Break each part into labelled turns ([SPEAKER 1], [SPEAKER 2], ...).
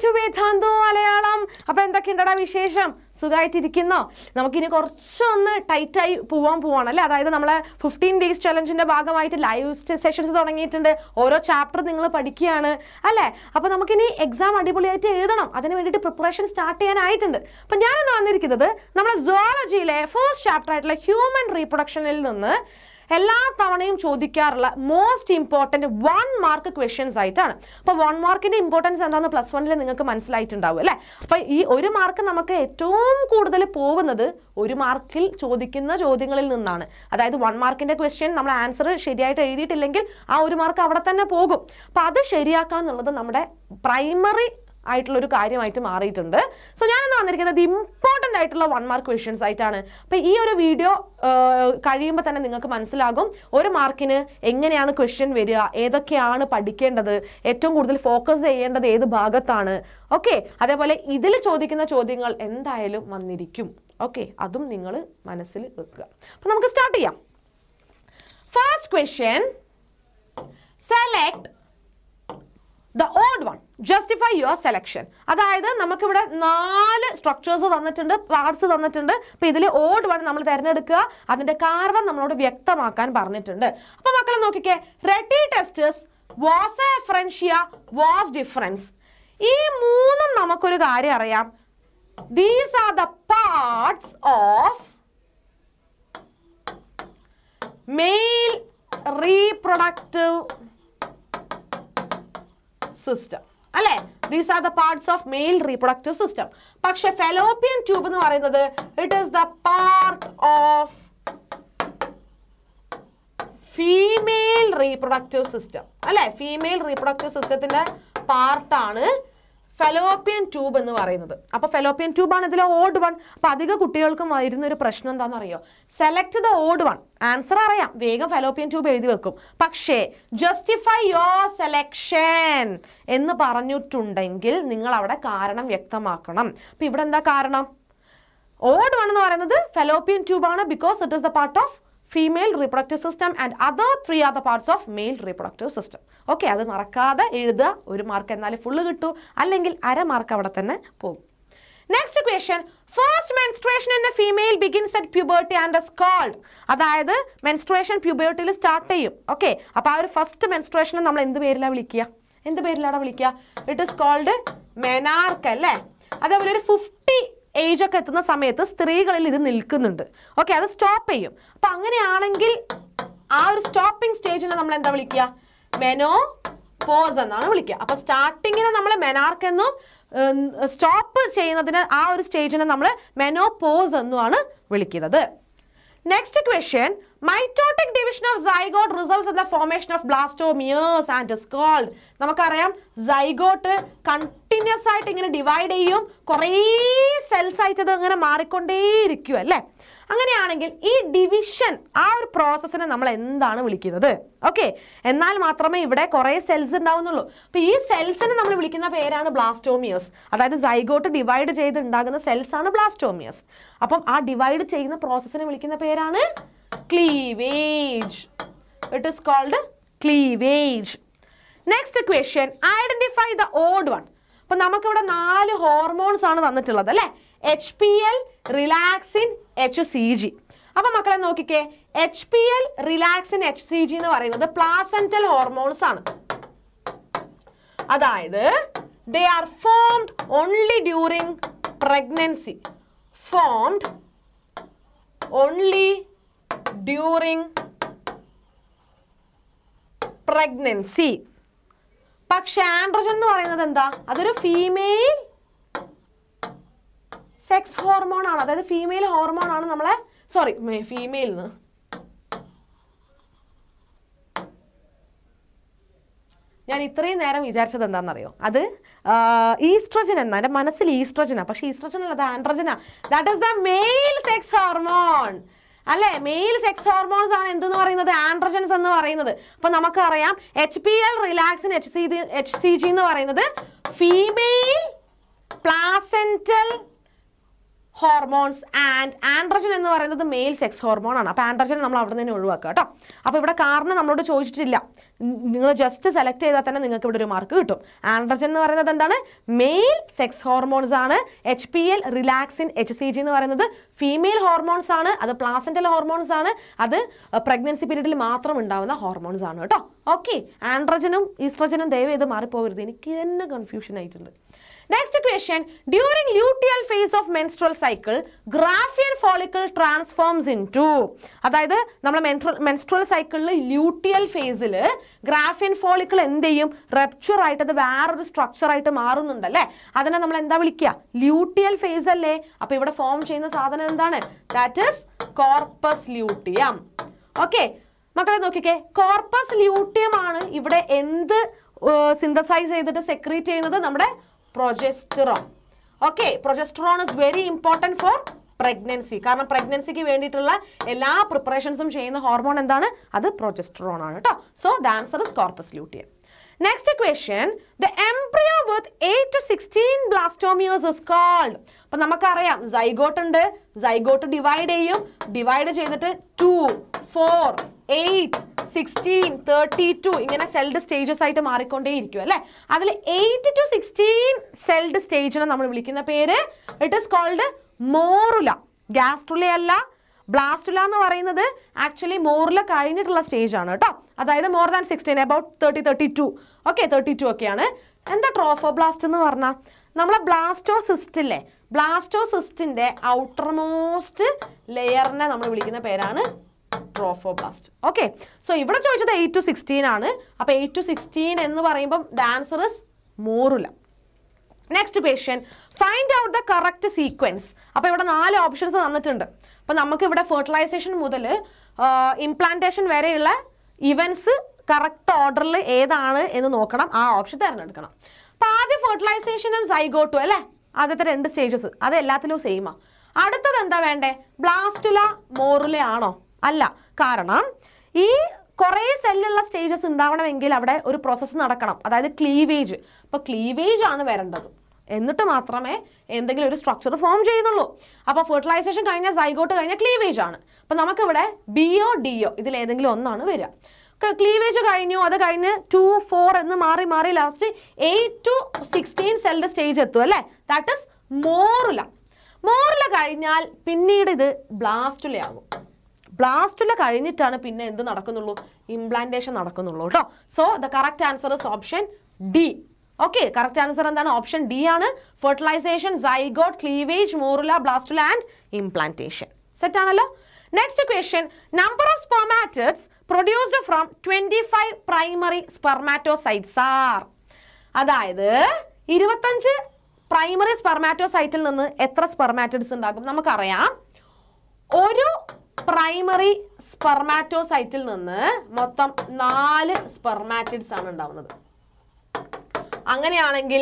[SPEAKER 1] to Vedantu Malayalam. അപ്പോൾ എന്തൊക്കെയുണ്ടടാ വിശേഷം? സുഖമായിട്ടിരിക്കുന്നോ? നമുക്കിനി കുറച്ചൊന്ന് ടൈറ്റായി പോവാണ് അല്ലേ? അതായത് നമ്മൾ 15 days ചലഞ്ചിന്റെ ഭാഗമായിട്ട് ലൈവ് സെഷൻസ് തുടങ്ങിയിട്ടുണ്ട്. ഓരോ ചാപ്റ്റർ നിങ്ങൾ പഠിക്കുകയാണ് അല്ലേ? അപ്പോൾ നമുക്കിനി എക്സാം അടിപൊളിയായിട്ട് എഴുതണം. അതിന് വേണ്ടിയിട്ട് പ്രിപ്പറേഷൻ സ്റ്റാർട്ട് ചെയ്യാനായിട്ടുണ്ട്. അപ്പം ഞാനിന്ന് വന്നിരിക്കുന്നത് നമ്മുടെ സുവോളജിയിലെ ഫസ്റ്റ് ചാപ്റ്റർ ആയിട്ടുള്ള ഹ്യൂമൻ റീപ്രൊഡക്ഷനിൽ നിന്ന് എല്ലാ തവണയും ചോദിക്കാറുള്ള മോസ്റ്റ് ഇമ്പോർട്ടൻറ്റ് 1 മാർക്ക് ക്വസ്റ്റ്യൻസ് ആയിട്ടാണ്. അപ്പോൾ 1 മാർക്കിൻ്റെ ഇമ്പോർട്ടൻസ് എന്താണെന്ന് +1 നിങ്ങൾക്ക് മനസ്സിലായിട്ടുണ്ടാവും അല്ലേ? അപ്പോൾ ഈ 1 മാർക്ക് നമുക്ക് ഏറ്റവും കൂടുതൽ പോകുന്നത് 1 മാർക്കിൽ ചോദിക്കുന്ന ചോദ്യങ്ങളിൽ നിന്നാണ്. അതായത് 1 മാർക്കിൻ്റെ ക്വസ്റ്റ്യൻ നമ്മൾ ആൻസർ ശരിയായിട്ട് എഴുതിയിട്ടില്ലെങ്കിൽ ആ 1 മാർക്ക് അവിടെ തന്നെ പോകും. അപ്പോൾ അത് ശരിയാക്കുക എന്നുള്ളത് നമ്മുടെ പ്രൈമറി ആയിട്ടുള്ളൊരു കാര്യമായിട്ട് മാറിയിട്ടുണ്ട്. സോ ഞാനിന്ന് വന്നിരിക്കുന്നത് ഇമ്പോർട്ടൻ്റ് ആയിട്ടുള്ള 1 മാർക്ക് ക്വസ്റ്റ്യൻസ് ആയിട്ടാണ്. അപ്പോൾ ഈ ഒരു വീഡിയോ കഴിയുമ്പോൾ തന്നെ നിങ്ങൾക്ക് മനസ്സിലാകും 1 മാർക്കിന് എങ്ങനെയാണ് ക്വസ്റ്റ്യൻ വരിക, ഏതൊക്കെയാണ് പഠിക്കേണ്ടത്, ഏറ്റവും കൂടുതൽ ഫോക്കസ് ചെയ്യേണ്ടത് ഏത് ഭാഗത്താണ്. ഓക്കെ, അതേപോലെ ഇതിൽ ചോദിക്കുന്ന ചോദ്യങ്ങൾ എന്തായാലും വന്നിരിക്കും. ഓക്കെ, അതും നിങ്ങൾ മനസ്സിൽ വെക്കുക. അപ്പോൾ നമുക്ക് സ്റ്റാർട്ട് ചെയ്യാം. First question, select the odd one, justify your selection. അതായത് നമുക്കിവിടെ 4 സ്ട്രക്ചേഴ്സ് തന്നിട്ടുണ്ട്, പാർട്സ് തന്നിട്ടുണ്ട്. അപ്പോൾ ഇതിൽ ഓഡ് വൺ നമ്മൾ തിരഞ്ഞെടുക്കുക, അതിൻ്റെ കാരണം നമ്മളോട് വ്യക്തമാക്കാൻ പറഞ്ഞിട്ടുണ്ട്. അപ്പോൾ മക്കളെ നോക്കിക്കേ, rete testis, vas efferentia, vas deferens. ഈ 3 നമുക്കൊരു കാര്യം അറിയാം. These are the parts of male reproductive system അല്ലേ? These are the parts of male reproductive system. പക്ഷെ ഫെലോപ്പിയൻ ട്യൂബ് എന്ന് പറയുന്നത് it is the part of female reproductive system അല്ലേ? Female reproductive സിസ്റ്റത്തിന്റെ പാർട്ടാണ് ഫെലോപ്പിയൻ ട്യൂബ് എന്ന് പറയുന്നത്. അപ്പോൾ ഫെലോപ്പിയൻ ട്യൂബാണ് ഇതിലെ ഓഡ് വൺ. അപ്പോൾ അധിക കുട്ടികൾക്കും വരുന്നൊരു പ്രശ്നം എന്താണെന്നറിയോ? Select the odd one. Answer അറിയാം, വേഗം ഫെലോപ്പിയൻ ട്യൂബ് എഴുതി വെക്കും. പക്ഷേ ജസ്റ്റിഫൈ യുവർ സെലക്ഷൻ എന്ന് പറഞ്ഞിട്ടുണ്ടെങ്കിൽ നിങ്ങൾ അവിടെ കാരണം വ്യക്തമാക്കണം. അപ്പോൾ ഇവിടെ എന്താ കാരണം? ഓഡ് വൺ എന്ന് പറയുന്നത് ഫെലോപ്പിയൻ ട്യൂബാണ്, because it is the part of female reproductive system and other 3 are the parts of male reproductive system. Okay, അത് മറക്കാതെ എഴുതുക. 1 മാർക്ക് എന്നാലും ഫുള്ള് കിട്ടൂ, അല്ലെങ്കിൽ 1/2 മാർക്ക് അവിടെ തന്നെ പോകും. Next question, first menstruation in a female begins at puberty and is called. അതായത് മെൻസ്ട്രേഷൻ പ്യൂബർട്ടിയിൽ സ്റ്റാർട്ട് ചെയ്യും. ഓക്കെ, അപ്പോൾ ആ ഒരു ഫസ്റ്റ് മെൻസ്ട്രേഷനെ നമ്മൾ എന്ത് പേരിലാണ് വിളിക്കുക? എന്ത് പേരിലാണ് വിളിക്കുക? ഇറ്റ് ഇസ് കോൾഡ് മെനാർക്ക് അല്ലേ? അതേപോലെ ഒരു 50 ഏജ് ഒക്കെ എത്തുന്ന സമയത്ത് സ്ത്രീകളിൽ ഇത് നിൽക്കുന്നുണ്ട്. ഓക്കെ, അത് സ്റ്റോപ്പ് ചെയ്യും. അപ്പം അങ്ങനെയാണെങ്കിൽ ആ ഒരു സ്റ്റോപ്പിംഗ് സ്റ്റേജിനെ നമ്മൾ എന്താ വിളിക്കുക? മെനോപോസ് എന്നാണ് വിളിക്കുക. അപ്പം സ്റ്റാർട്ടിങ്ങിനെ നമ്മൾ മെനാർക്ക് എന്നും സ്റ്റോപ്പ് ചെയ്യുന്നതിന് ആ ഒരു സ്റ്റേജിനെ നമ്മൾ മെനോപോസ് എന്നുമാണ് വിളിക്കുന്നത്. Next question, mitotic division of zygote results in the formation of blastomeres and is called. നമുക്കറിയാം സൈഗോട്ട് കണ്ടിന്യൂസ് ആയിട്ട് ഇങ്ങനെ ഡിവൈഡ് ചെയ്യും, കുറേ സെൽസ് ആയിട്ട് അത് ഇങ്ങനെ മാറിക്കൊണ്ടേയിരിക്കും അല്ലേ? അങ്ങനെയാണെങ്കിൽ ഈ ഡിവിഷൻ ആ ഒരു പ്രോസസ്സിനെ നമ്മൾ എന്താണ് വിളിക്കുന്നത്? ഓക്കെ, എന്നാൽ മാത്രമേ ഇവിടെ കുറേ സെൽസ് ഉണ്ടാവുന്നുള്ളൂ. അപ്പോൾ ഈ സെൽസിനെ നമ്മൾ വിളിക്കുന്ന പേരാണ് ബ്ലാസ്റ്റോമിയേഴ്സ്. അതായത് സൈഗോട്ട് ഡിവൈഡ് ചെയ്ത് ഉണ്ടാകുന്ന സെൽസ് ആണ് ബ്ലാസ്റ്റോമിയേഴ്സ്. അപ്പം ആ ഡിവൈഡ് ചെയ്യുന്ന പ്രോസസ്സിനെ വിളിക്കുന്ന പേരാണ് cleavage. It is called cleavage. Next question, identify the odd one. അപ്പം നമുക്കിവിടെ 4 ഹോർമോൺസ് ആണ് തന്നിട്ടുള്ളത് അല്ലേ? HPL, relaxin, HCG. അപ്പം മക്കളെ നോക്കിക്കേ, HPL, റിലാക്സിൻ, HCG എന്ന് പറയുന്നത് പ്ലാസെന്റൽ ഹോർമോൺസ് ആണ്. അതായത് they are formed only during pregnancy. Formed only during pregnancy. പക്ഷെ ആൻഡ്രോജൻ എന്ന് പറയുന്നത് എന്താ? അതൊരു ഫീമെയിൽ സെക്സ് ഹോർമോൺ ആണ്. അതായത് ഫീമെയിൽ ഹോർമോൺ ആണ്. നമ്മളെ ഫീമെയിൽ ഞാൻ ഇത്രയും നേരം വിചാരിച്ചത് എന്താണെന്നറിയോ? അത് ഈസ്ട്രജൻ എന്നാ എൻ്റെ മനസ്സിൽ ഈസ്ട്രജനാ. പക്ഷെ ഈസ്ട്രജൻ അല്ല, അത് ആൻഡ്രോജനാ. That is the male sex hormone അല്ലേ? മെയിൽ സെക്സ് ഹോർമോൺസ് ആണ് എന്തെന്ന് പറയുന്നത്? ആൻഡ്രോജൻസ് എന്ന് പറയുന്നത്. അപ്പൊ നമുക്കറിയാം HPL, റിലാക്സിൻ, HCG എന്ന് പറയുന്നത് female placental hormones and androgen എന്ന് പറയുന്നത് മെയിൽ സെക്സ് ഹോർമോൺ ആണ്. അപ്പോൾ ആൻഡ്രജൻ നമ്മൾ അവിടെ നിന്ന് ഒഴിവാക്കുക കേട്ടോ. അപ്പോൾ ഇവിടെ കാരണം നമ്മളോട് ചോദിച്ചിട്ടില്ല, നിങ്ങൾ ജസ്റ്റ് സെലക്ട് ചെയ്താൽ തന്നെ നിങ്ങൾക്ക് ഇവിടെ ഒരു മാർക്ക് കിട്ടും. ആൻഡ്രജൻ എന്ന് പറയുന്നത് എന്താണ്? മെയിൽ സെക്സ് ഹോർമോൺസ് ആണ്. HPL, റിലാക്സിൻ, HCG എന്ന് പറയുന്നത് ഫീമെയിൽ ഹോർമോൺസ് ആണ്. അത് പ്ലാസന്റൽ ഹോർമോൺസ് ആണ്. അത് പ്രഗ്നൻസി പീരീഡിൽ മാത്രം ഉണ്ടാവുന്ന ഹോർമോൺസ് ആണ് കേട്ടോ. ഓക്കെ, ആൻഡ്രജനും ഈസ്ട്രജനും ദയവേത് മാറിപ്പോകരുത്, എനിക്ക് തന്നെ കൺഫ്യൂഷൻ ആയിട്ടുണ്ട്. Next question, during luteal phase of menstrual cycle, Graafian follicle transforms into, അതായത് നമ്മൾ മെൻസ്ട്രൽ സൈക്കിളിൽ ല്യൂട്ടിയൽ ഫേസിൽ ഗ്രാഫിയൻ ഫോളിക്കിൾ എന്ത് ചെയ്യും? റപ്ചർ ആയിട്ട് അത് വേറൊരു സ്ട്രക്ചർ ആയിട്ട് മാറുന്നുണ്ടല്ലേ, അതിനെ നമ്മൾ എന്താ വിളിക്കുക? ല്യൂട്ടിയൽ ഫേസ് അല്ലേ. അപ്പോൾ ഇവിടെ ഫോം ചെയ്യുന്ന സാധനം എന്താണ്? That is corpus luteum. Okay മക്കളെ നോക്കിക്കേ, കോർപ്പസ് ല്യൂട്ടിയം ആണ് ഇവിടെ എന്ത് സിന്തസൈസ് ചെയ്തിട്ട് സെക്രീറ്റ് ചെയ്യുന്നത്? നമ്മുടെ progesterone. Okay, progesterone is very important four pregnancy. കാരണം പ്രഗ്നൻസിക്ക് വേണ്ടിയിട്ടുള്ള എല്ലാ പ്രിപ്പറേഷൻസും ചെയ്യുന്ന ഹോർമോൺ എന്താണ്? അത് പ്രൊജസ്റ്ററോൺ ആണ് കേട്ടോ. So the answer is corpus luteum. Next question, the embryo with 8 to 16 blastomeres is called. അപ്പോൾ നമുക്കറിയാം സൈഗോട്ട് ഉണ്ട്, സൈഗോട്ട് ഡിവൈഡ് ചെയ്യും, ഡിവൈഡ് ചെയ്തിട്ട് 2, 4, 8, 16, 32 ഇങ്ങനെ സെൽഡ് സ്റ്റേജസ് ആയിട്ട് മാറിക്കൊണ്ടേയിരിക്കും അല്ലേ. അതിൽ 8 to 16 സെൽഡ് സ്റ്റേജിനെ നമ്മൾ വിളിക്കുന്ന പേര് it is called morula. Gastrula അല്ല, ബ്ലാസ്റ്റുല എന്ന് പറയുന്നത് ആക്ച്വലി മോറില കഴിഞ്ഞിട്ടുള്ള സ്റ്റേജ് ആണ് കേട്ടോ. അതായത് മോർ ദാൻ 16, അബൌട്ട് 30, 32. ഓക്കെ, 32 ഒക്കെയാണ്. എന്താ ട്രോഫോബ്ലാസ്റ്റ് എന്ന് പറഞ്ഞാൽ? നമ്മളെ ബ്ലാസ്റ്റോസിസ്റ്റ് ഇല്ലേ, ബ്ലാസ്റ്റോസിസ്റ്റിന്റെ ഔട്ടർമോസ്റ്റ് ലെയറിനെ നമ്മൾ വിളിക്കുന്ന പേരാണ് ട്രോഫോബ്ലാസ്റ്റ്. ഓക്കെ, സോ ഇവിടെ ചോദിച്ചത് 8 to 16 ആണ്. അപ്പോൾ 8 to 16 എന്ന് പറയുമ്പം the answer is morula. Next question, find out the correct sequence. അപ്പോൾ ഇവിടെ 4 ഓപ്ഷൻസ് തന്നിട്ടുണ്ട്. അപ്പോൾ നമുക്ക് ഇവിടെ ഫെർട്ടിലൈസേഷൻ മുതൽ ഇംപ്ലാന്റേഷൻ വരെയുള്ള ഇവൻസ് കറക്റ്റ് ഓർഡറിൽ ഏതാണ് എന്ന് നോക്കണം, ആ ഓപ്ഷൻ തിരഞ്ഞെടുക്കണം. അപ്പോൾ ആദ്യം ഫെർട്ടിലൈസേഷനും സൈഗോട്ടും അല്ലേ, ആദ്യത്തെ 2 സ്റ്റേജസ് അത് എല്ലാത്തിലും സെയിമാ. അടുത്തത് എന്താ വേണ്ടേ? ബ്ലാസ്റ്റുല മോറുല ആണോ? അല്ല, കാരണം ഈ കുറേ സെല്ലുള്ള സ്റ്റേജസ് ഉണ്ടാവണമെങ്കിൽ അവിടെ ഒരു പ്രോസസ്സ് നടക്കണം, അതായത് ക്ലീവേജ്. അപ്പോൾ ക്ലീവേജ് ആണ് വരേണ്ടത്, എന്നിട്ട് മാത്രമേ എന്തെങ്കിലും ഒരു സ്ട്രക്ചർ ഫോം ചെയ്യുന്നുള്ളൂ. അപ്പോൾ ഫെർട്ടിലൈസേഷൻ കഴിഞ്ഞാൽ സൈഗോട്ട് കഴിഞ്ഞാൽ ക്ലീവേജ് ആണ്. അപ്പോൾ നമുക്കിവിടെ BO DO ഇതിലേതെങ്കിലും ഒന്നാണ് വരിക. ക്ലീവേജ് കഴിഞ്ഞു, അത് കഴിഞ്ഞ് 2, 4 എന്ന് മാറി മാറി ലാസ്റ്റ് 8 to 16 സെൽഡ് സ്റ്റേജ് എത്തും അല്ലേ, ദാറ്റ് ഇസ് മോറുല. മോറുല കഴിഞ്ഞാൽ പിന്നീട് ഇത് ബ്ലാസ്റ്റുല ആകും. ബ്ലാസ്റ്റുല കഴിഞ്ഞിട്ടാണ് പിന്നെ എന്ത് നടക്കുന്നുള്ളൂ? ഇംപ്ലാന്റേഷൻ നടക്കുന്നുള്ളൂ കേട്ടോ. So the correct answer is option D. Okay, correct answer എന്താണ്? ഓപ്ഷൻ ഡി ആണ്. Fertilisation, zygote, cleavage, morula, blastula and implantation. Set ആണല്ലോ. Next question, number of spermatids produced from 25 primary spermatocytes are. അതായത് 25 primary സ്പെർമാറ്റോസൈറ്റിൽ നിന്ന് എത്ര സ്പെർമാറ്റിഡ്സ് ഉണ്ടാകും? നമുക്കറിയാം ഒരു primary സ്പെർമാറ്റോസൈറ്റിൽ നിന്ന് മൊത്തം 4 സ്പെർമാറ്റിഡ്സ് ആണ് ഉണ്ടാവുന്നത്. അങ്ങനെയാണെങ്കിൽ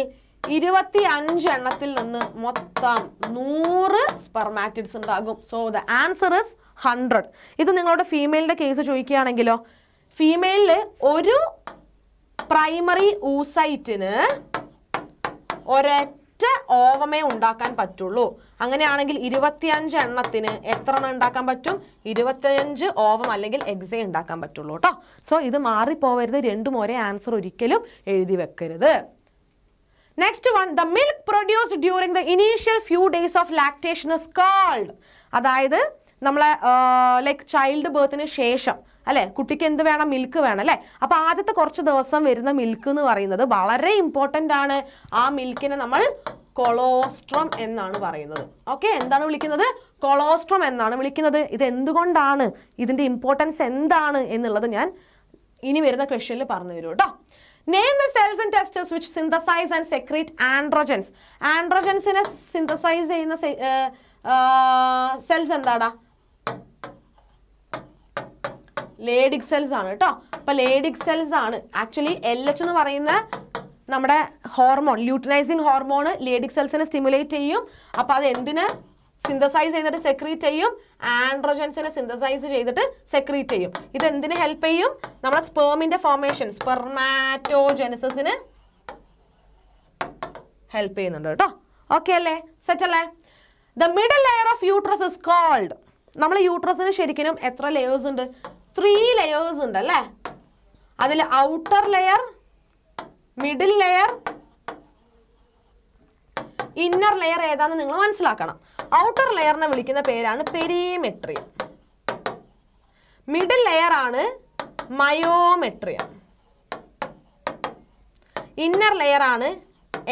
[SPEAKER 1] 25 എണ്ണത്തിൽ നിന്ന് മൊത്തം 100 സ്പെർമാറ്റിഡ്സ് ഉണ്ടാകും. So the answer is 100. ഇത് നിങ്ങളുടെ ഫീമെയിലിന്റെ കേസ് ചോദിക്കുകയാണെങ്കിലോ, ഫീമെയിലിൽ ഒരു പ്രൈമറി ഊസൈറ്റിന് ഒരൊറ്റ ഓവമേ ഉണ്ടാക്കാൻ പറ്റുള്ളൂ. അങ്ങനെയാണെങ്കിൽ 25 എണ്ണത്തിന് എത്ര എണ്ണം ഉണ്ടാക്കാൻ പറ്റും? 25 ഓവം അല്ലെങ്കിൽ എഗ്സേ ഉണ്ടാക്കാൻ പറ്റുള്ളൂ കേട്ടോ. സോ ഇത് മാറിപ്പോവരുത്, രണ്ടും ഒരേ ആൻസർ ഒരിക്കലും എഴുതി വെക്കരുത്. Next one, the milk produced during the initial few days of lactation is called. അതായത് നമ്മളെ ലൈക്ക് ചൈൽഡ് ബർത്തിന് ശേഷം അല്ലേ, കുട്ടിക്ക് എന്ത് വേണം? മിൽക്ക് വേണം അല്ലേ. അപ്പോൾ ആദ്യത്തെ കുറച്ച് ദിവസം വരുന്ന മിൽക്ക് എന്ന് പറയുന്നത് വളരെ ഇമ്പോർട്ടൻ്റ് ആണ്. ആ മിൽക്കിനെ നമ്മൾ കൊളോസ്ട്രം എന്നാണ് പറയുന്നത്. ഓക്കെ, എന്താണ് വിളിക്കുന്നത്? കൊളോസ്ട്രം എന്നാണ് വിളിക്കുന്നത്. ഇത് എന്തുകൊണ്ടാണ്, ഇതിൻ്റെ ഇമ്പോർട്ടൻസ് എന്താണ് എന്നുള്ളത് ഞാൻ ഇനി വരുന്ന ക്വസ്റ്റ്യനിൽ പറഞ്ഞു തരും കേട്ടോ. Name the cells and testes which synthesize and secrete androgens. ആൻഡ്രോജൻസിനെ സിന്തസൈസ് ചെയ്യുന്ന സെൽസ് എന്താടാ? ലേഡിക് സെൽസ് ആണ് കേട്ടോ. അപ്പൊ ലേഡിക് സെൽസ് ആണ് ആക്ച്വലി LH എന്ന് പറയുന്ന നമ്മുടെ ഹോർമോൺ, ല്യൂട്ടിനൈസിങ് ഹോർമോൺ ലേഡിക് സെൽസിനെ സ്റ്റിമുലേറ്റ് ചെയ്യും. അപ്പൊ അത് എന്തിന് സിന്തസൈസ് ചെയ്തിട്ട് സെക്രീറ്റ് ചെയ്യും? ആൻഡ്രോജൻസിനെ സിന്തസൈസ് ചെയ്തിട്ട് സെക്രീറ്റ് ചെയ്യും. ഇത് എന്തിന് ഹെൽപ്പ് ചെയ്യും? നമ്മുടെ സ്പെർമിന്റെ ഫോർമേഷൻ, സ്പെർമാറ്റോജെനസിന് ഹെൽപ്പ് ചെയ്യുന്നുണ്ട് കേട്ടോ. ഓക്കെ അല്ലേ, സെറ്റ് അല്ലേ? The middle layer of uterus is called. നമ്മൾ യൂട്രസിന് ശരിക്കും എത്ര ലെയേഴ്സ് ഉണ്ട്? 3 layers ഉണ്ട് അല്ലേ? അതിൽ outer layer, middle layer, inner layer ഏതാണെന്ന് നിങ്ങൾ മനസ്സിലാക്കണം. ഔട്ടർ ലെയറിനെ വിളിക്കുന്ന പേരാണ് പെരിമെട്രിയം. മിഡിൽ ലെയർ ആണ് മയോമെട്രിയം. ഇന്നർ ലെയർ ആണ്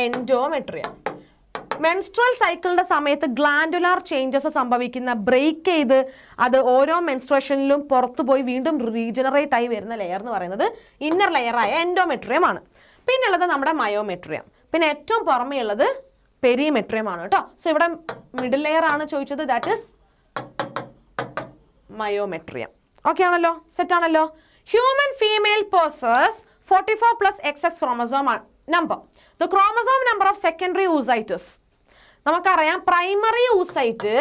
[SPEAKER 1] എൻഡോമെട്രിയം. മെൻസ്ട്രൽ സൈക്കിളിന്റെ സമയത്ത് ഗ്ലാൻഡുലാർ ചേഞ്ചസ് സംഭവിക്കുന്ന ബ്രേക്ക് ചെയ്ത് അത് ഓരോ മെൻസ്ട്രേഷനിലും പുറത്തു പോയി വീണ്ടും റീജനറേറ്റ് ആയി വരുന്ന ലെയർ എന്ന് പറയുന്നത് ഇന്നർ ലെയറായ എൻഡോമെട്രിയം ആണ്. പിന്നെ ഉള്ളത് നമ്മുടെ മയോമെട്രിയം. പിന്നെ ഏറ്റവും പുറമേ ഉള്ളത് പെരിമെട്രിയം ആണ് കേട്ടോ. സോ ഇവിടെ മിഡിൽ ലെയർ ആണ് ചോദിച്ചത്, ദാറ്റ് ഇസ് മയോമെട്രിയം. ഓക്കെ ആണല്ലോ, സെറ്റ് ആണല്ലോ. Human female possess 44 plus XX chromosome number. The chromosome number of secondary oocytes. നമുക്കറിയാം പ്രൈമറി oocyte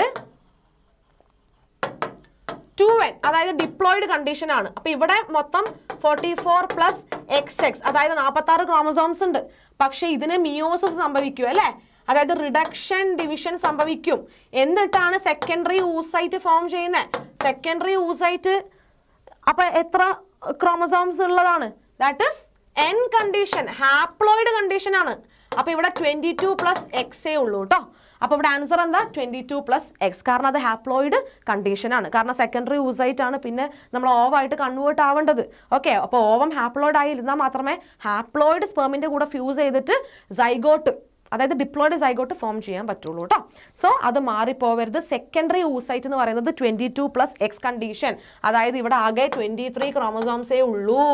[SPEAKER 1] 2n, അതായത് ഡിപ്ലോയിഡ് കണ്ടീഷൻ ആണ്. അപ്പൊ ഇവിടെ മൊത്തം 44 plus XX, അതായത് 46 ക്രോമസോംസ് ഉണ്ട്. പക്ഷെ ഇതിന് മിയോസിസ് സംഭവിക്കും അല്ലേ? അതായത് റിഡക്ഷൻ ഡിവിഷൻ സംഭവിക്കും. എന്നിട്ടാണ് സെക്കൻഡറി oocyte ഫോം ചെയ്യുന്നത്. സെക്കൻഡറി oocyte അപ്പൊ എത്ര ക്രോമസോംസ് ഉള്ളതാണ്? That is N condition, haploid condition ആണ്. അപ്പൊ ഇവിടെ 22 plus X ഉള്ളൂ കേട്ടോ. അപ്പൊ ഇവിടെ ആൻസർ എന്താ? 22 plus X. കാരണം അത് ഹാപ്ലോയിഡ് കണ്ടീഷൻ ആണ്. കാരണം സെക്കൻഡറി oocyte ആണ് പിന്നെ നമ്മൾ ഓവായിട്ട് കൺവേർട്ട് ആവേണ്ടത്. ഓക്കെ, അപ്പോൾ ഓവം ഹാപ്ലോയിഡ് ആയി ഇരുന്നാൽ മാത്രമേ ഹാപ്ലോയിഡ് സ്പെർമിന്റെ കൂടെ ഫ്യൂസ് ചെയ്തിട്ട് സൈഗോട്ട്, അതായത് ഡിപ്ലോയിഡ് സൈഗോട്ട് ഫോം ചെയ്യാൻ പറ്റുള്ളൂ കേട്ടോ. സോ അത് മാറിപ്പോവരുത്. സെക്കൻഡറി oocyte എന്ന് പറയുന്നത് 22 plus X കണ്ടീഷൻ, അതായത് ഇവിടെ ആകെ 23 ക്രോമസോംസേ ഉള്ളൂ.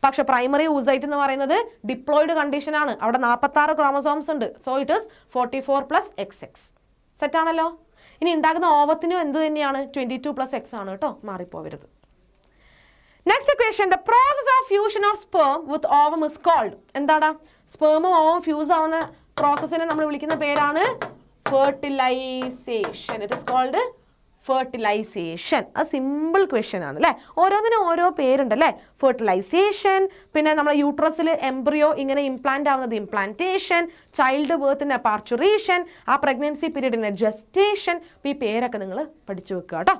[SPEAKER 1] പക്ഷെ പ്രൈമറി oocyte എന്ന് പറയുന്നത് ഡിപ്ലോയിഡ് കണ്ടീഷൻ ആണ്. അവിടെ 46 ക്രോമസോംസ് ഉണ്ട്. So it is 44 plus XX. Set ആണല്ലോ. ഇനി ഉണ്ടാകുന്ന ഓവത്തിനും എന്ത് തന്നെയാണ്? 22 plus X ആണ് കേട്ടോ, മാറിപ്പോവരുത്. Next question, the process of fusion of sperm with ovum is called. എന്താണ്? സ്പെർമും ഓവം ഫ്യൂസ് ആവുന്ന പ്രോസസ്സിനെ നമ്മൾ വിളിക്കുന്ന പേരാണ് fertilisation. It is called fertilisation. അത് സിമ്പിൾ ക്വസ്റ്റ്യൻ ആണ് അല്ലേ? ഓരോന്നിനും ഓരോ പേരുണ്ട് അല്ലേ? ഫെർട്ടിലൈസേഷൻ, പിന്നെ നമ്മുടെ യൂട്രസിൽ എംബ്രിയോ ഇങ്ങനെ ഇംപ്ലാന്റ് ആവുന്നത് ഇംപ്ലാന്റേഷൻ, ചൈൽഡ് ബർത്തിന് പാർച്ചുറേഷൻ, ആ പ്രഗ്നൻസി പീരീഡിന് ജസ്റ്റേഷൻ. ഈ പേരൊക്കെ നിങ്ങൾ പഠിച്ചു വെക്കുക കേട്ടോ.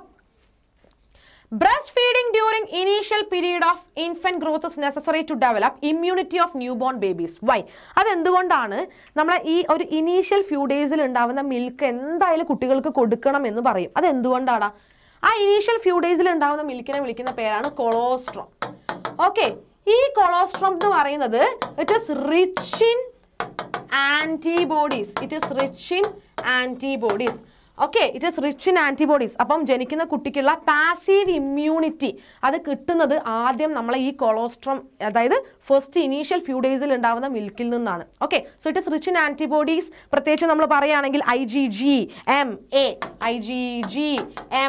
[SPEAKER 1] Breastfeeding during initial period of infant growth is necessary to develop immunity of newborn babies. Why? അതെന്തുകൊണ്ടാണ് നമ്മൾ ഈ ഒരു ഇനീഷ്യൽ ഫ്യൂ ഡേയ്സിൽ ഉണ്ടാവുന്ന മിൽക്ക് എന്തായാലും കുട്ടികൾക്ക് കൊടുക്കണം എന്ന് പറയും. അതെന്തുകൊണ്ടാണ്? ആ ഇനീഷ്യൽ ഫ്യൂ ഡേയ്സിൽ ഉണ്ടാവുന്ന മിൽക്കിനെ വിളിക്കുന്ന പേരാണ് കൊളോസ്ട്രോം. ഓക്കെ, ഈ കൊളോസ്ട്രോം എന്ന് പറയുന്നത് it is rich in antibodies. It is rich in antibodies. Okay, it is rich in antibodies. അപ്പം ജനിക്കുന്ന കുട്ടിക്കുള്ള പാസീവ് ഇമ്മ്യൂണിറ്റി അത് കിട്ടുന്നത് ആദ്യം നമ്മളെ ഈ കൊളോസ്ട്രോം, അതായത് ഫസ്റ്റ് ഇനീഷ്യൽ ഫ്യൂ ഡേയ്സിൽ ഉണ്ടാവുന്ന മിൽക്കിൽ നിന്നാണ്. Okay, so it is rich in antibodies. പ്രത്യേകിച്ച് നമ്മൾ പറയുകയാണെങ്കിൽ IgG, MA, IgG,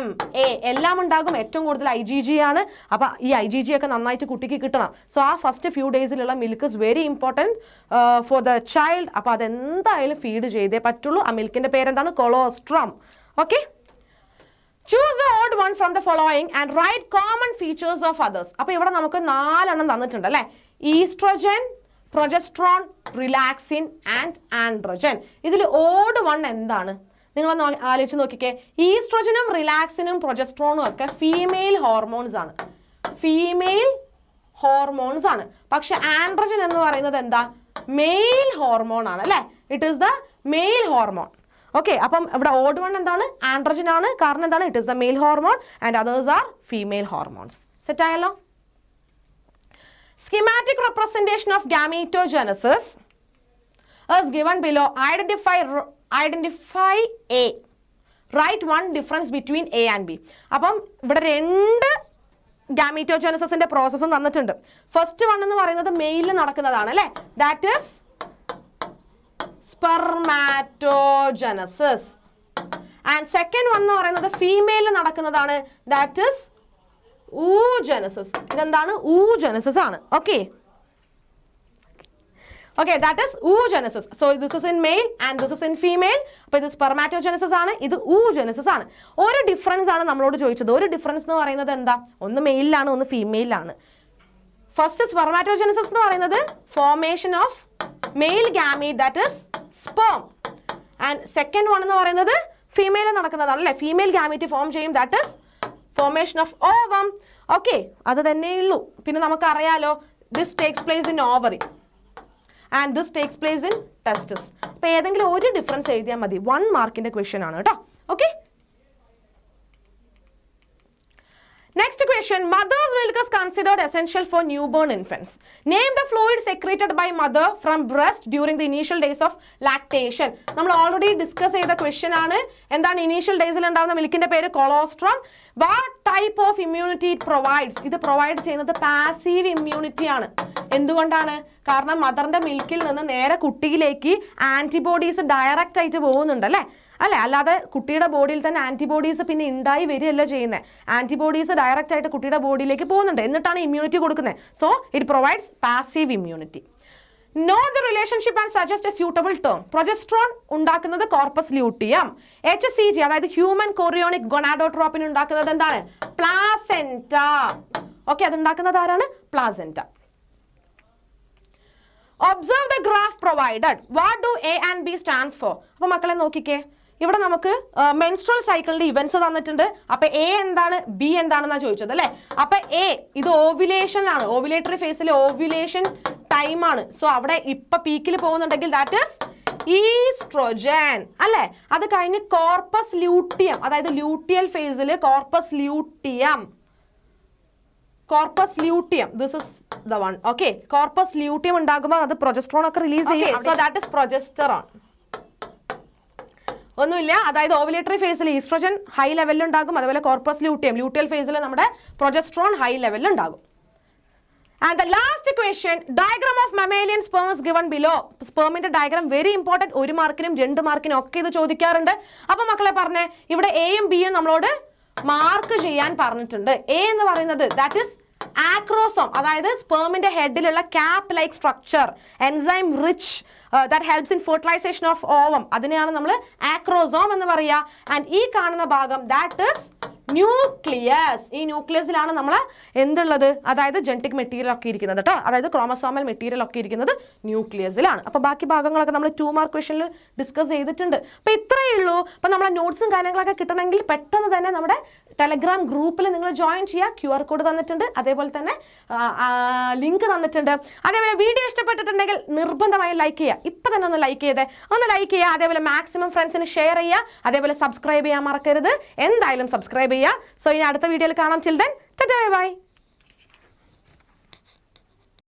[SPEAKER 1] MA എല്ലാം ഉണ്ടാകും. ഏറ്റവും കൂടുതൽ IgG ആണ്. അപ്പോൾ ഈ IgG ഒക്കെ നന്നായിട്ട് കുട്ടിക്ക് കിട്ടണം. സോ ആ ഫസ്റ്റ് ഫ്യൂ ഡേയ്സിലുള്ള milk is very important for the child. അപ്പോൾ അതെന്തായാലും ഫീഡ് ചെയ്തേ പറ്റുള്ളൂ. ആ മിൽക്കിൻ്റെ പേരെന്താണ്? കൊളോസ്ട്രോം. Okay, choose the odd one from the following and write common features of others. അപ്പോൾ ഇവിടെ നമുക്ക് 4 എണ്ണം തന്നിട്ടുണ്ട് അല്ലേ? Oestrogen, progesterone, relaxin and androgen. ഇതിൽ ഓഡ് വൺ എന്താണ്? നിങ്ങളൊന്ന് ആലോചിച്ച് നോക്കിക്കേ. ഈസ്ട്രോജനും റിലാക്സിനും പ്രൊജസ്ട്രോണും ഒക്കെ ഫീമെയിൽ ഹോർമോൺസ് ആണ്. ഫീമെയിൽ ഹോർമോൺസ് ആണ്. പക്ഷെ ആൻഡ്രോജൻ എന്ന് പറയുന്നത് എന്താ? മെയിൽ ഹോർമോൺ ആണ് അല്ലേ? It is the male hormone. Okay, അപ്പം ഇവിടെ ഓഡ് വൺ എന്താണ്? ആൻഡ്രോജൻ ആണ്. കാരണം എന്താണ്? It is the male hormone and others are female hormones. Set ആയല്ലോ. Schematic representation of gametogenesis is given below. Identify A. Write one difference between A and B. അപ്പം ഇവിടെ 2 ഗാമീറ്റോജെനസിന്റെ പ്രോസസ്സും തന്നിട്ടുണ്ട്. ഫസ്റ്റ് വൺ എന്ന് പറയുന്നത് മെയിലിൽ നടക്കുന്നതാണ് അല്ലേ? That is spermatogenesis. And second one എന്ന് പറയുന്നത് ഫീമെയിൽ നടക്കുന്നതാണ്. That is oogenesis. ഇതെന്താണ്? oogenesis ആണ്. Okay, that is oogenesis. So this is in male and this is in female. അപ്പോൾ ഇത് spermatogenesis ആണ്, ഇത് oogenesis ആണ്. ഒരു ഡിഫറൻസ് ആണ് നമ്മളോട് ചോദിച്ചത്. ഒരു ഡിഫറൻസ് എന്ന് പറയുന്നത് എന്താ? ഒന്ന് മെയിലാണ്, ഒന്ന് ഫീമെയിലാണ്. ഫസ്റ്റ് spermatogenesis എന്ന് പറയുന്നത് formation of male gamete, that is sperm. And second one എന്ന് പറയുന്നത് ഫീമെയിൽ നടക്കുന്നതാണ് അല്ലേ? ഫീമെയിൽ ഗാമീറ്റ് ഫോം ചെയ്യും, that is formation of ovum. Okay, അത് തന്നെ ഉള്ളൂ. പിന്നെ നമുക്കറിയാലോ this takes place in ovary and this takes place in testis. അപ്പോൾ ഏതെങ്കിലും ഒരു ഡിഫറൻസ് എഴുതിയാൽ മതി. 1 മാർക്കിന്റെ ക്വസ്റ്റ്യൻ ആണ് കേട്ടോ. Okay, next question, mother's milk is considered essential for newborn infants. Name the fluid secreted by mother from breast during the initial days of lactation. നമ്മൾ already discuss ചെയ്ത ക്വസ്റ്റ്യൻ ആണ്. എന്താണ് ഇനീഷ്യൽ ഡേയ്സിൽ ഉണ്ടാകുന്ന മിൽക്കിന്റെ പേര്? Colostrum. What type of immunity it provides? ഇത് provide ചെയ്യുന്നത് പാസീവ് ഇമ്മ്യൂണിറ്റി ആണ്. എന്തുകൊണ്ടാണ്? കാരണം മദറിന്റെ മിൽക്കിൽ നിന്ന് നേരെ കുട്ടിയിലേക്ക് ആന്റിബോഡീസ് ഡയറക്റ്റ് ആയിട്ട് പോകുന്നുണ്ട് അല്ലേ? അല്ലാതെ കുട്ടിയുടെ ബോഡിയിൽ തന്നെ ആന്റിബോഡീസ് പിന്നെ ഉണ്ടായി വരികയല്ല ചെയ്യുന്നത്. ആന്റിബോഡീസ് ഡയറക്റ്റ് ആയിട്ട് കുട്ടിയുടെ ബോഡിയിലേക്ക് പോകുന്നുണ്ട്, എന്നിട്ടാണ് ഇമ്മ്യൂണിറ്റി കൊടുക്കുന്നത്. So it provides passive immunity. Note the relationship and suggest a suitable term. Progesterone ഉണ്ടാക്കുന്നത് കോർപ്പസ് ലൂട്ടിയം. HCG അതായത് ഹ്യൂമൻ കൊറിയോണിക് ഗൊണാഡോട്രോപ്പിൻ ഉണ്ടാക്കുന്നത് എന്താണ്? പ്ലാസെന്റ. ഓക്കെ, അത് ഉണ്ടാക്കുന്നത് ആരാണ്? Placenta. Observe the graph provided. What do A and B stands for? അപ്പോൾ മക്കളെ നോക്കിക്കേ, ഇവിടെ നമുക്ക് മെൻസ്ട്രൽ സൈക്കിളിന്റെ ഇവന്റ്സ് തന്നിട്ടുണ്ട്. അപ്പൊ എ എന്താണ്, ബി എന്താണെന്നാണ് ചോദിച്ചത് അല്ലെ? അപ്പൊ എ ഇത് ഓവുലേഷൻ ആണ്, ഓവുലേറ്ററി ഫേസിലെ ഓവുലേഷൻ ടൈം ആണ്. സോ അവിടെ ഇപ്പൊ പീക്കിൽ പോകുന്നുണ്ടെങ്കിൽ ദാറ്റ് ഇസ് ഈസ്ട്രോജൻ അല്ലെ? അത് കഴിഞ്ഞ് കോർപ്പസ് ലൂട്ടിയം, അതായത് ലൂട്ടിയൽ ഫേസിൽ corpus luteum, this is the one. Okay, corpus luteum ഉണ്ടാകുമ്പോൾ അത് പ്രൊജസ്ട്രോൺ ഒക്കെ റിലീസ് ചെയ്യും. So that is progesterone. ഒന്നുമില്ല, അതായത് ഓവുലേറ്ററി ഫേസിൽ ഈസ്ട്രോജൻ ഹൈ ലെവലിൽ ഉണ്ടാകും, അതുപോലെ കോർപ്പസ് ലൂട്ടിയം ലൂട്ടിയൽ ഫേസിൽ നമ്മുടെ പ്രൊജസ്ട്രോൺ ഹൈ ലെവലിൽ ഉണ്ടാകും. And the last question, diagram of mammalian sperm is given below. സ്പെർമിന്റെ ഡയഗ്രാം വെരി ഇമ്പോർട്ടൻറ്റ്. 1 മാർക്കിനും 2 മാർക്കിനും ഒക്കെ ഇത് ചോദിക്കാറുണ്ട്. അപ്പൊ മക്കളെ പറഞ്ഞേ, ഇവിടെ എയും ബിയും നമ്മളോട് മാർക്ക് ചെയ്യാൻ പറഞ്ഞിട്ടുണ്ട്. എ എന്ന് പറയുന്നത് ദാറ്റ് ഇസ് ആക്രോസോം, അതായത് സ്പെർമിന്റെ ഹെഡിലുള്ള cap like structure, enzyme rich that helps in fertilization of ovum, അതിനെയാണ് നമ്മൾ ആക്രോസോം എന്ന് പറയുക. ആൻഡ് ഈ കാണുന്ന ഭാഗം ദാറ്റ് ഇസ് ന്യൂക്ലിയസ്. ഈ ന്യൂക്ലിയസിലാണ് നമ്മൾ എന്തുള്ളത്, അതായത് ജനറ്റിക് മെറ്റീരിയൽ ഒക്കെ ഇരിക്കുന്നത് കേട്ടോ, അതായത് ക്രോമസോമൽ മെറ്റീരിയൽ ഒക്കെ ഇരിക്കുന്നത് ന്യൂക്ലിയസിലാണ്. അപ്പോൾ ബാക്കി ഭാഗങ്ങളൊക്കെ നമ്മൾ 2 മാർക്ക് ക്വസ്റ്റനിൽ ഡിസ്കസ് ചെയ്തിട്ടുണ്ട്. അപ്പോൾ ഇത്രയേ ഉള്ളൂ. അപ്പോൾ നമ്മളെ നോട്ട്സും കാര്യങ്ങളൊക്കെ കിട്ടണമെങ്കിൽ പെട്ടെന്ന് തന്നെ നമ്മുടെ ടെലഗ്രാം ഗ്രൂപ്പിൽ നിങ്ങൾ ജോയിൻ ചെയ്യുക. QR കോഡ് തന്നിട്ടുണ്ട്, അതേപോലെ തന്നെ ലിങ്ക് തന്നിട്ടുണ്ട്. അതേപോലെ വീഡിയോ ഇഷ്ടപ്പെട്ടിട്ടുണ്ടെങ്കിൽ നിർബന്ധമായും ലൈക്ക് ചെയ്യുക. ഇപ്പം തന്നെ ഒന്ന് ലൈക്ക് ചെയ്തേ, ചെയ്യുക. അതേപോലെ മാക്സിമം ഫ്രണ്ട്സിന് ഷെയർ ചെയ്യുക. അതേപോലെ സബ്സ്ക്രൈബ് ചെയ്യാൻ മറക്കരുത്. എന്തായാലും സബ്സ്ക്രൈബ് ചെയ്യുക. സോ ഇനി അടുത്ത വീഡിയോയിൽ കാണാം. Children, bye bye.